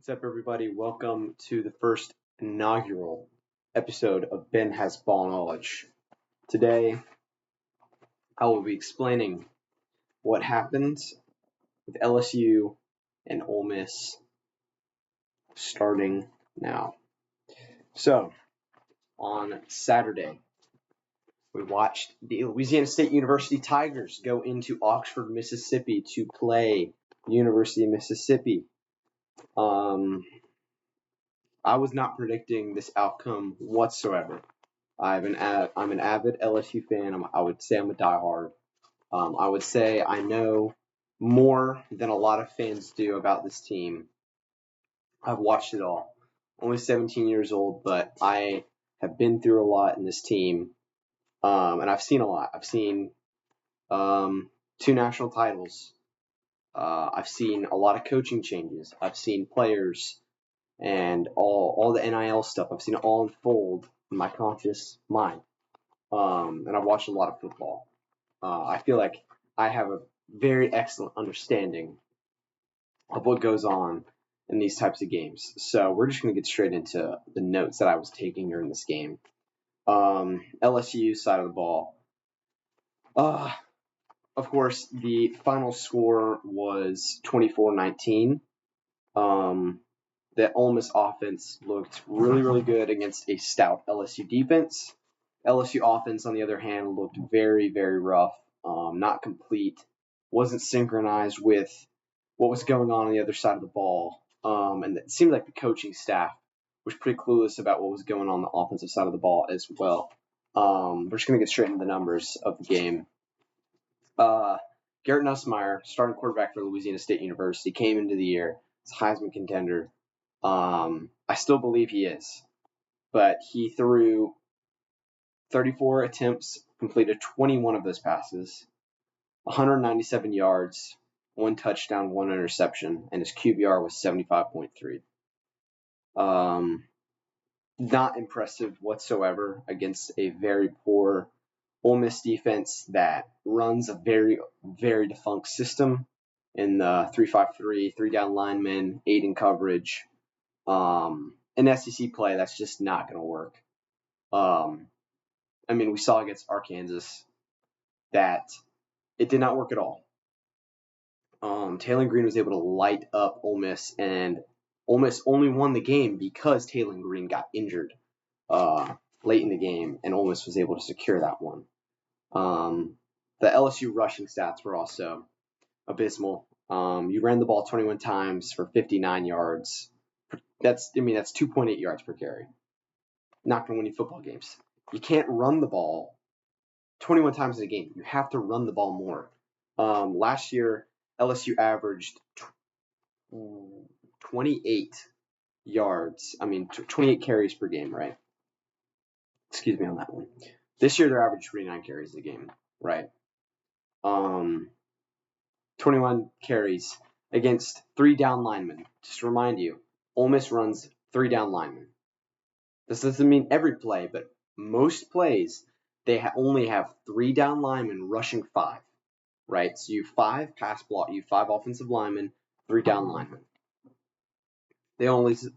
What's up, everybody? Welcome to the first inaugural episode of Ben Has Ball Knowledge. Today, I will be explaining what happened with LSU and Ole Miss starting now. So, on Saturday, we watched the Louisiana State University Tigers go into Oxford, Mississippi to play University of Mississippi. I was not predicting this outcome whatsoever. I'm an avid LSU fan. I would say I'm a diehard. I would say I know more than a lot of fans do about this team. I've watched it all. Only 17 years old, but I have been through a lot in this team, and I've seen a lot. I've seen 2 national titles. I've seen a lot of coaching changes. I've seen players and all the NIL stuff. I've seen it all unfold in my conscious mind. And I've watched a lot of football. I feel like I have a very excellent understanding of what goes on in these types of games. So we're just going to get straight into the notes that I was taking during this game. LSU side of the ball. Of course, the final score was 24-19. The Ole Miss offense looked really, really good against a stout LSU defense. LSU offense, on the other hand, looked very, very rough, not complete, wasn't synchronized with what was going on the other side of the ball. And it seemed like the coaching staff was pretty clueless about what was going on the offensive side of the ball as well. We're just going to get straight into the numbers of the game. Garrett Nussmeier, starting quarterback for Louisiana State University, came into the year as a Heisman contender. I still believe he is, but he threw 34 attempts, completed 21 of those passes, 197 yards, 1 touchdown, 1 interception, and his QBR was 75.3. Not impressive whatsoever against a very poor Ole Miss defense that runs a very, very defunct system in the 3-5-3, 3-down linemen, 8 in coverage. In SEC play, that's just not going to work. We saw against Arkansas that it did not work at all. Taylor Green was able to light up Ole Miss, and Ole Miss only won the game because Taylor Green got injured late in the game, and Ole Miss was able to secure that one. The LSU rushing stats were also abysmal. You ran the ball 21 times for 59 yards. That's 2.8 yards per carry. Not going to win you football games. You can't run the ball 21 times in a game. You have to run the ball more. Last year, LSU averaged 28 yards. 28 carries per game, right? Excuse me on that one. This year, they're averaging 29 carries a game, right? 21 carries against 3 down linemen. Just to remind you, Ole Miss runs 3 down linemen. This doesn't mean every play, but most plays, they only have 3 down linemen rushing 5, right? So you 5 pass block, you 5 offensive linemen, 3 down linemen.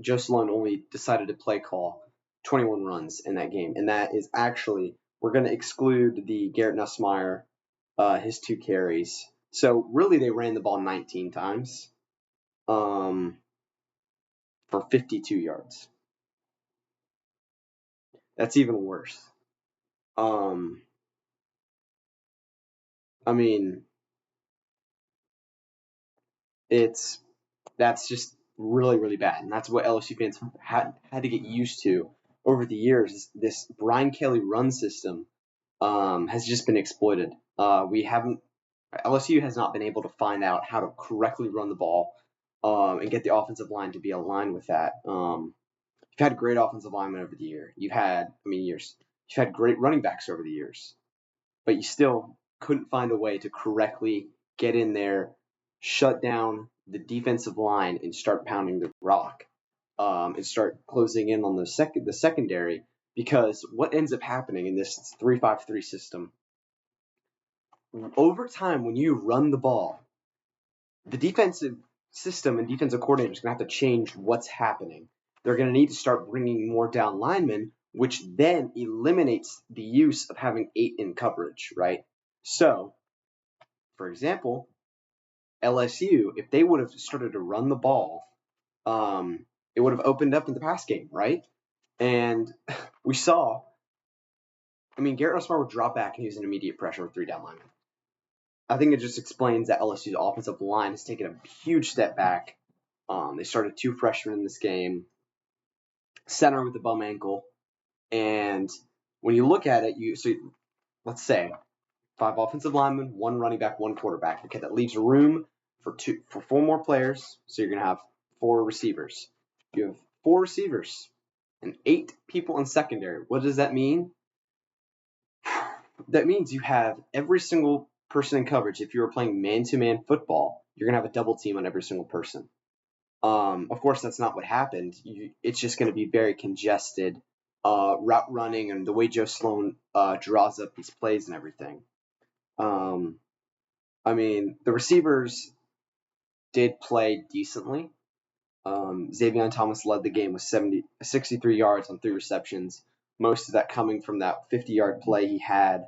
Joe Sloan only decided to play call 21 runs in that game, and that is actually, we're going to exclude the Garrett Nussmeier, his 2 carries. So really, they ran the ball 19 times, for 52 yards. That's even worse. That's just really, really bad, and that's what LSU fans had to get used to over the years. This Brian Kelly run system has just been exploited. LSU has not been able to find out how to correctly run the ball and get the offensive line to be aligned with that. You've had great offensive linemen over the year. You've had great running backs over the years, but you still couldn't find a way to correctly get in there, shut down the defensive line, and start pounding the rock, and start closing in on the secondary. Because what ends up happening in this 3-5-3 system, over time, when you run the ball, the defensive system and defensive coordinator is going to have to change what's happening. They're going to need to start bringing more down linemen, which then eliminates the use of having 8 in coverage, right? So, for example, LSU, if they would have started to run the ball, it would have opened up in the pass game, right? And we saw, Garrett Nussmeier would drop back and he was in immediate pressure with 3 down linemen. I think it just explains that LSU's offensive line has taken a huge step back. They started 2 freshmen in this game, center with a bum ankle, and when you look at it, let's say 5 offensive linemen, 1 running back, 1 quarterback. Okay, that leaves room for 4 more players. So you're gonna have 4 receivers. You have 4 receivers and 8 people in secondary. What does that mean? That means you have every single person in coverage. If you were playing man-to-man football, you're gonna have a double team on every single person. Of course, that's not what happened. It's just going to be very congested route running and the way Joe Sloan draws up these plays and everything. The receivers did play decently. Xavier Thomas led the game with 63 yards on 3 receptions, most of that coming from that 50-yard play he had.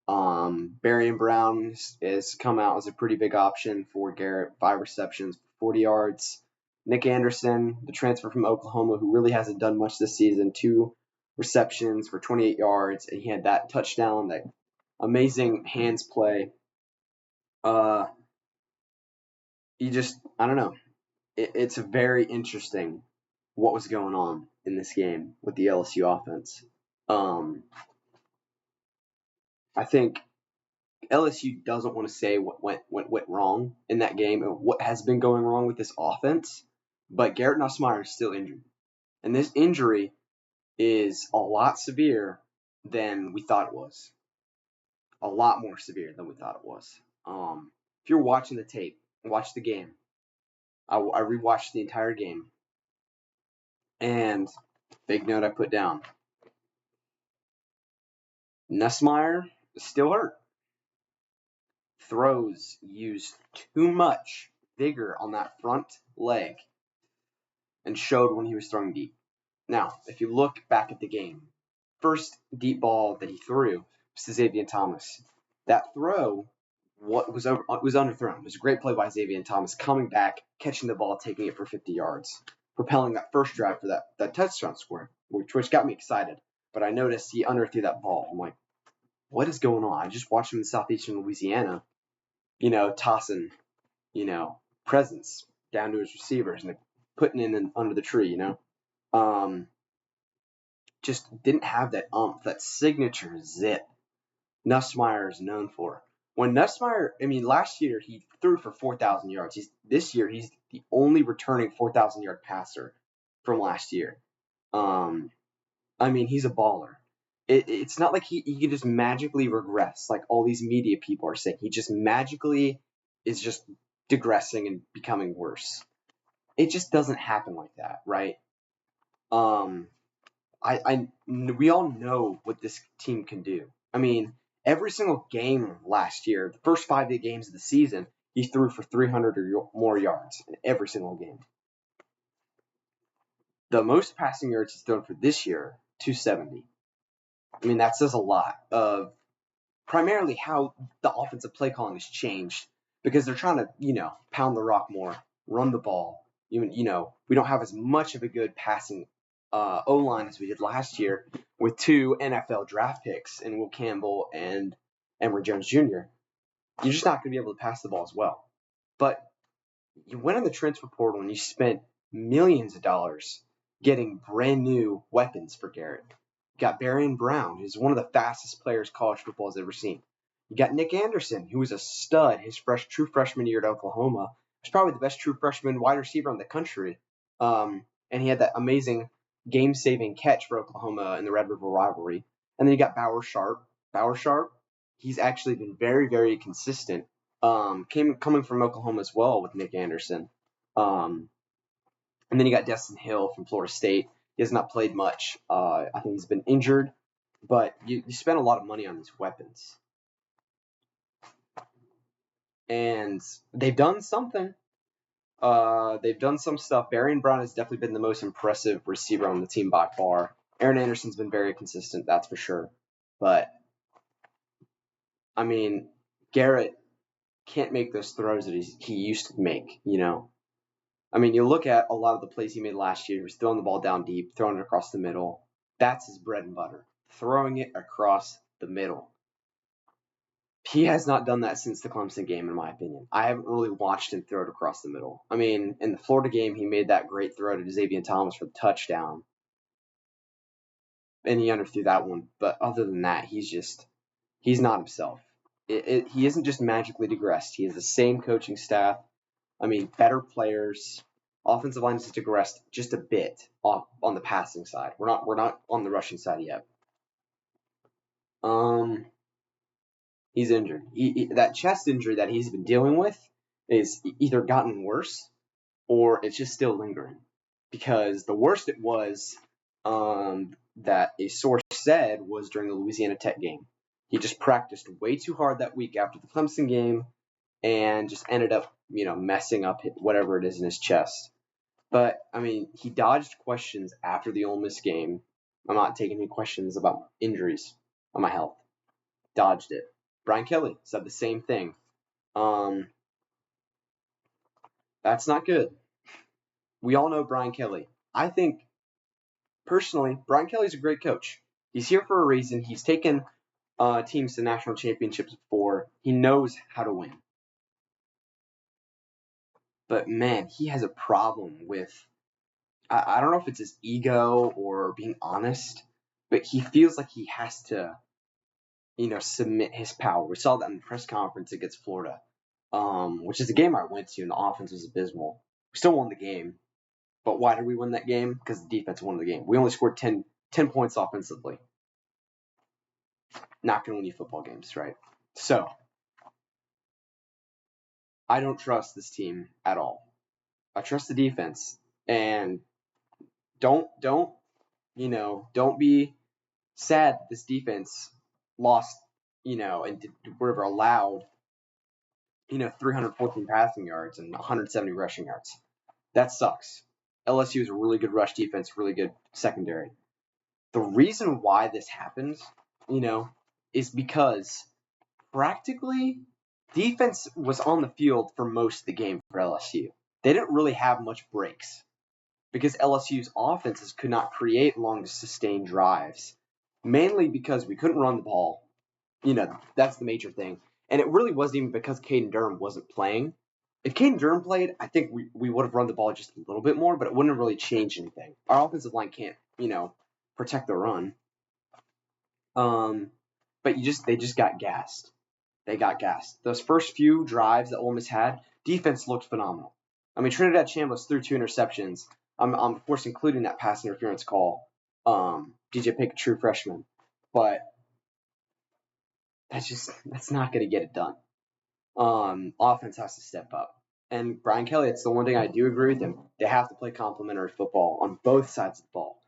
Barry Brown has come out as a pretty big option for Garrett, 5 receptions, 40 yards. Nick Anderson, the transfer from Oklahoma, who really hasn't done much this season, 2 receptions for 28 yards, and he had that touchdown, that amazing hands play. I don't know. It's very interesting what was going on in this game with the LSU offense. I think LSU doesn't want to say what went wrong in that game and what has been going wrong with this offense, but Garrett Nussmeier is still injured. And this injury is a lot severe than we thought it was. A lot more severe than we thought it was. If you're watching the tape, watch the game. I rewatched the entire game. And big note I put down. Nussmeier is still hurt. Throws used too much vigor on that front leg and showed when he was throwing deep. Now, if you look back at the game, first deep ball that he threw was to Xavier Thomas. That throw was underthrown. It was a great play by Xavier Thomas, coming back, catching the ball, taking it for 50 yards, propelling that first drive for that touchdown score, which got me excited. But I noticed he underthrew that ball. I'm like, what is going on? I just watched him in southeastern Louisiana, tossing, presents down to his receivers and putting in under the tree, just didn't have that that signature zip Nussmeier is known for. When Nussmeier, last year he threw for 4,000 yards. This year he's the only returning 4,000-yard passer from last year. He's a baller. It's not like he could just magically regress like all these media people are saying. He just magically is just digressing and becoming worse. It just doesn't happen like that, right? We all know what this team can do. Every single game last year, the first 5 games of the season, he threw for 300 or more yards in every single game. The most passing yards he's thrown for this year, 270. That says a lot of primarily how the offensive play calling has changed because they're trying to, pound the rock more, run the ball. We don't have as much of a good passing O-line as we did last year with 2 NFL draft picks in Will Campbell and Emory Jones Jr. You're just not going to be able to pass the ball as well. But you went on the transfer portal and you spent millions of dollars getting brand new weapons for Garrett. You got Barry Brown, who's one of the fastest players college football has ever seen. You got Nick Anderson, who was a stud his true freshman year at Oklahoma. He's probably the best true freshman wide receiver in the country. And he had that amazing game-saving catch for Oklahoma in the Red River rivalry. And then you got Bauer Sharp. Bauer Sharp, he's actually been very, very consistent. Coming from Oklahoma as well with Nick Anderson. And then you got Destin Hill from Florida State. He has not played much. I think he's been injured. But you spend a lot of money on these weapons. And they've done something. They've done some stuff. Barian Brown has definitely been the most impressive receiver on the team by far. Aaron Anderson's been very consistent, that's for sure. But, I mean, Garrett can't make those throws that he used to make, you know? I mean, you look at a lot of the plays he made last year. He was throwing the ball down deep, throwing it across the middle. That's his bread and butter, throwing it across the middle. He has not done that since the Clemson game, in my opinion. I haven't really watched him throw it across the middle. I mean, in the Florida game, he made that great throw to Xavier Thomas for the touchdown, and he underthrew that one. But other than that, he's not himself. He isn't just magically digressed. He has the same coaching staff. I mean, better players. Offensive line has digressed just a bit off on the passing side. We're not on the rushing side yet. He's injured. That chest injury that he's been dealing with is either gotten worse or it's just still lingering. Because the worst it was, that a source said, was during the Louisiana Tech game. He just practiced way too hard that week after the Clemson game and just ended up, messing up whatever it is in his chest. But, I mean, he dodged questions after the Ole Miss game. I'm not taking any questions about injuries on my health. Dodged it. Brian Kelly said the same thing. That's not good. We all know Brian Kelly. I think, personally, Brian Kelly's a great coach. He's here for a reason. He's taken teams to national championships before. He knows how to win. But, man, he has a problem with, I don't know if it's his ego or being honest, but he feels like he has to, submit his power. We saw that in the press conference against Florida, which is a game I went to, and the offense was abysmal. We still won the game. But why did we win that game? Because the defense won the game. We only scored 10 points offensively. Not going to win you football games, right? So, I don't trust this team at all. I trust the defense. And don't be sad that this defense lost, and whatever allowed, 314 passing yards and 170 rushing yards. That sucks. LSU is a really good rush defense, really good secondary. The reason why this happens, is because practically defense was on the field for most of the game for LSU. They didn't really have much breaks because LSU's offenses could not create long, sustained drives, mainly because we couldn't run the ball. That's the major thing. And it really wasn't even because Caden Durham wasn't playing. If Caden Durham played, I think we would have run the ball just a little bit more, but it wouldn't have really changed anything. Our offensive line can't, protect the run. But they just got gassed. They got gassed. Those first few drives that Ole Miss had, defense looked phenomenal. I mean, Trinidad Chambliss threw 2 interceptions. I'm of course including that pass interference call. DJ Pickett, true freshman, but that's not going to get it done. Offense has to step up. And Brian Kelly, it's the one thing I do agree with him. They have to play complementary football on both sides of the ball.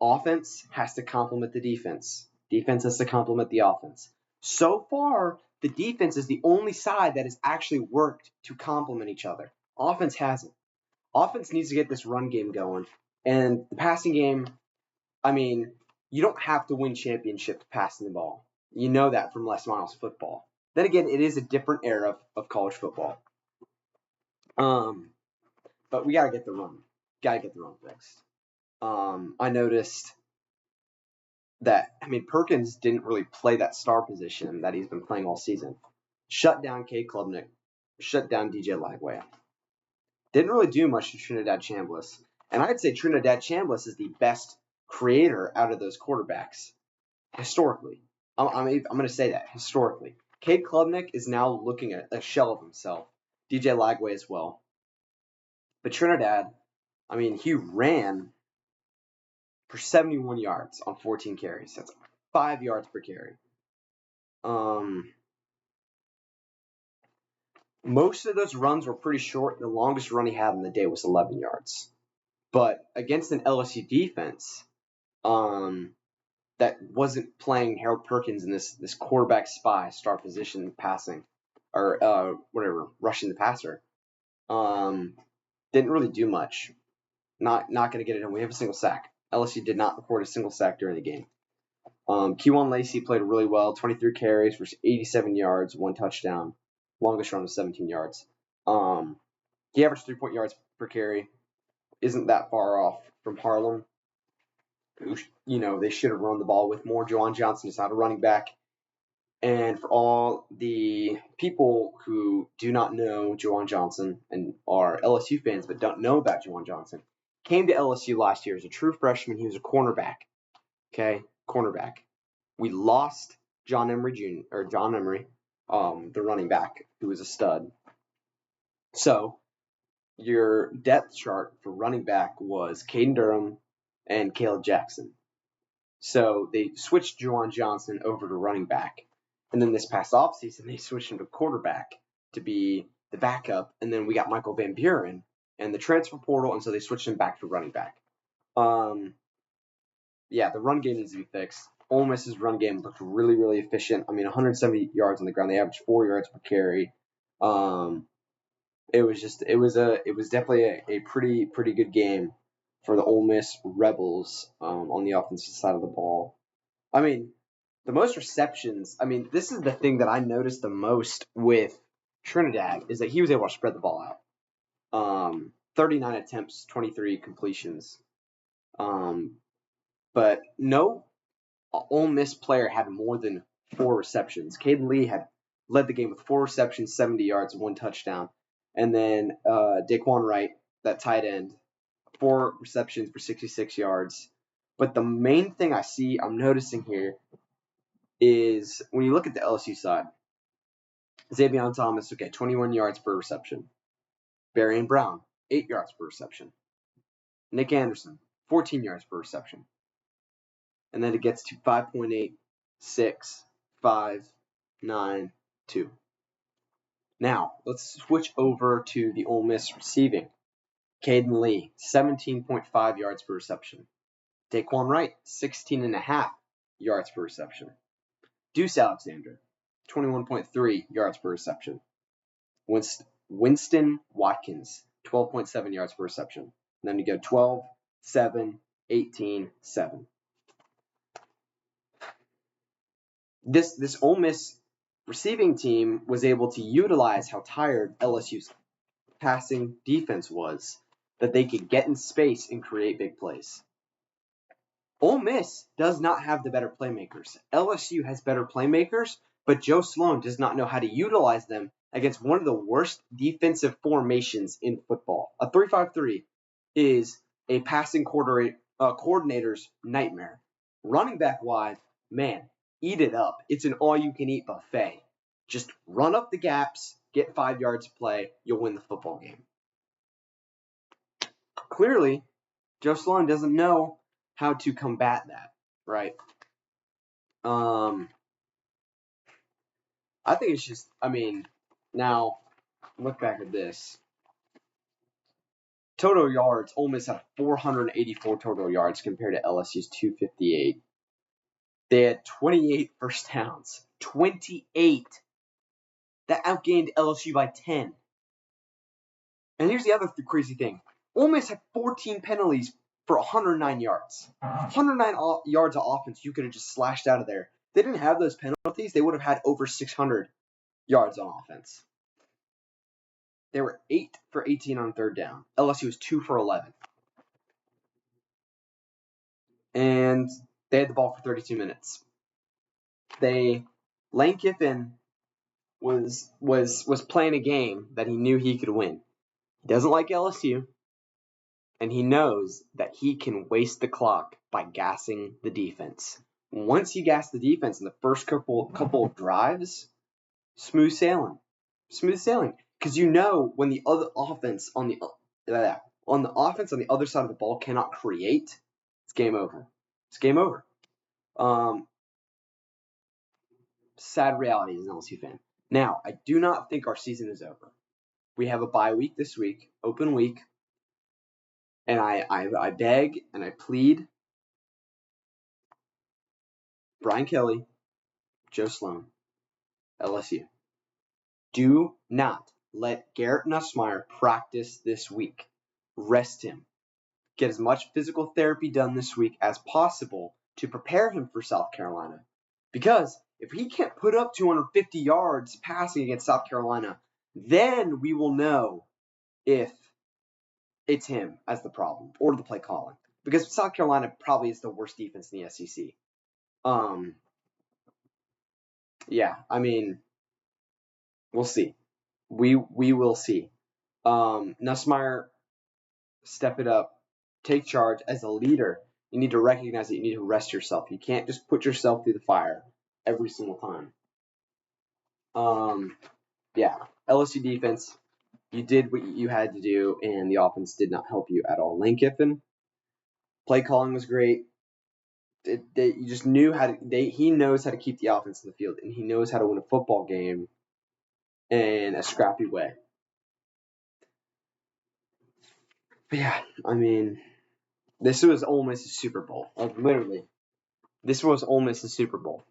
Offense has to complement the defense. Defense has to complement the offense. So far, the defense is the only side that has actually worked to complement each other. Offense hasn't. Offense needs to get this run game going. And the passing game, I mean, you don't have to win championships passing the ball. You know that from Les Miles football. Then again, it is a different era of college football. But we gotta get the run. Gotta get the run fixed. I noticed that, Perkins didn't really play that star position that he's been playing all season. Shut down Cade Klubnik. Shut down DJ Lagway. Didn't really do much to Trinidad Chambliss. And I'd say Trinidad Chambliss is the best creator out of those quarterbacks. Historically. I'm going to say that. Historically. Cade Klubnik is now looking at a shell of himself. DJ Lagway as well. But Trinidad, he ran for 71 yards on 14 carries. That's 5 yards per carry. Most of those runs were pretty short. The longest run he had in the day was 11 yards. But against an LSU defense that wasn't playing Harold Perkins in this quarterback spy, star position passing, or rushing the passer, didn't really do much. Not going to get it in. We have a single sack. LSU did not record a single sack during the game. Q1 Lacey played really well. 23 carries for 87 yards, 1 touchdown. Longest run was 17 yards. He averaged 3 yards per carry. Isn't that far off from Harlem. They should have run the ball with more. Juwan Johnson is not a running back. And for all the people who do not know Juwan Johnson and are LSU fans but don't know about Juwan Johnson, came to LSU last year as a true freshman. He was a cornerback. Okay, cornerback. We lost John Emery, the running back, who was a stud. So your depth chart for running back was Caden Durham and Caleb Jackson. So they switched Juwan Johnson over to running back. And then this past offseason, they switched him to quarterback to be the backup. And then we got Michael Van Buren and the transfer portal, and so they switched him back to running back. Yeah, the run game needs to be fixed. Ole Miss's run game looked really, really efficient. 170 yards on the ground. They averaged 4 yards per carry. It was definitely a pretty good game for the Ole Miss Rebels on the offensive side of the ball. The most receptions. This is the thing that I noticed the most with Trinidad is that he was able to spread the ball out. 39 attempts, 23 completions. But no Ole Miss player had more than 4 receptions. Caden Lee had led the game with 4 receptions, 70 yards, 1 touchdown. And then Daquan Wright, that tight end, 4 receptions for 66 yards. But the main thing I'm noticing here is when you look at the LSU side, Xavier Thomas, 21 yards per reception. Barian Brown, 8 yards per reception. Nick Anderson, 14 yards per reception. And then it gets to 5.8, 6, 5, 9, 2. Now, let's switch over to the Ole Miss receiving. Caden Lee, 17.5 yards per reception. Daquan Wright, 16.5 yards per reception. Deuce Alexander, 21.3 yards per reception. Winston Watkins, 12.7 yards per reception. And then you go 12, 7, 18, 7. This Ole Miss receiving team was able to utilize how tired LSU's passing defense was, that they could get in space and create big plays. Ole Miss does not have the better playmakers. LSU has better playmakers, but Joe Sloan does not know how to utilize them against one of the worst defensive formations in football. A 3-5-3 is a passing coordinator's nightmare. Running back wide, man, eat it up. It's an all-you-can-eat buffet. Just run up the gaps, get 5 yards of play, you'll win the football game. Clearly, Joe Sloan doesn't know how to combat that, right? I think it's just, now, look back at this. Total yards, Ole Miss had 484 total yards compared to LSU's 258. They had 28 first downs. 28. That outgained LSU by 10. And here's the other crazy thing. Ole Miss had 14 penalties for 109 yards. 109 yards of offense you could have just slashed out of there. If they didn't have those penalties, they would have had over 600 yards on offense. They were 8 for 18 on third down. LSU was 2 for 11. And they had the ball for 32 minutes. Lane Kiffin was playing a game that he knew he could win. He doesn't like LSU, and he knows that he can waste the clock by gassing the defense. Once you gas the defense in the first couple of drives, smooth sailing. Because when the other offense on the other side of the ball cannot create, it's game over. Sad reality as an LSU fan. Now, I do not think our season is over. We have a bye week this week, open week, and I beg and I plead Brian Kelly, Joe Sloan, LSU. Do not let Garrett Nussmeier practice this week. rest him. Get as much physical therapy done this week as possible to prepare him for South Carolina. Because if he can't put up 250 yards passing against South Carolina, then we will know if it's him as the problem or the play calling. Because South Carolina probably is the worst defense in the SEC. Yeah, I mean, we'll see. We will see. Nussmeier, step it up, take charge as a leader. You need to recognize that you need to rest yourself. You can't just put yourself through the fire every single time. Yeah, LSU defense, you did what you had to do, and the offense did not help you at all. Lane Kiffin, play calling was great. You just knew how to. He knows how to keep the offense in the field, and he knows how to win a football game in a scrappy way. But yeah, I mean, this was Ole Miss's Super Bowl. Like, literally, this was Ole Miss's Super Bowl.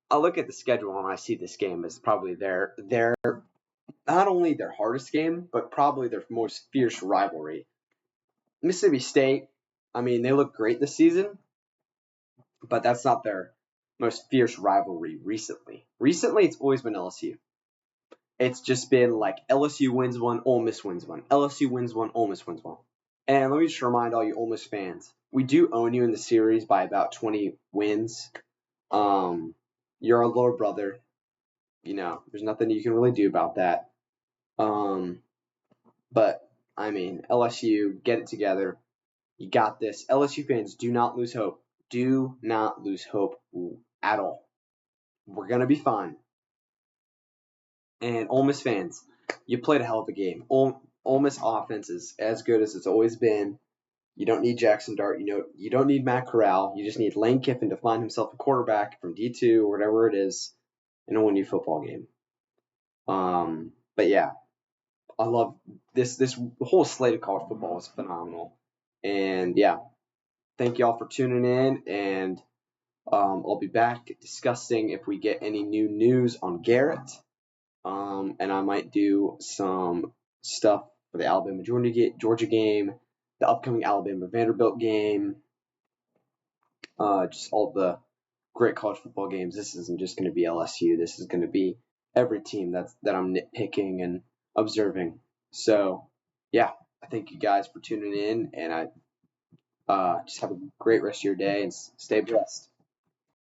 I look at the schedule and I see this game as probably their not only their hardest game, but probably their most fierce rivalry. Mississippi State, I mean, they look great this season, but that's not their most fierce rivalry recently. Recently, it's always been LSU. It's just been like LSU wins one, Ole Miss wins one. LSU wins one, Ole Miss wins one. And let me just remind all you Ole Miss fans, we do own you in the series by about 20 wins. You're our little brother. You know, there's nothing you can really do about that. But, I mean, LSU, get it together. You got this. LSU fans, do not lose hope. Do not lose hope at all. We're going to be fine. And Ole Miss fans, you played a hell of a game. Ole Miss offense is as good as it's always been. You don't need Jackson Dart. You don't need Matt Corral. You just need Lane Kiffin to find himself a quarterback from D2 or whatever it is and win you a football game. But yeah, I love this. The whole slate of college football is phenomenal. And yeah, thank you all for tuning in. And I'll be back discussing if we get any new news on Garrett. And I might do some stuff for the Alabama Georgia game, the upcoming Alabama Vanderbilt game, just all the great college football games. This isn't just going to be LSU. This is going to be every team that I'm nitpicking and observing. So, yeah, I thank you guys for tuning in, and I just have a great rest of your day and stay blessed.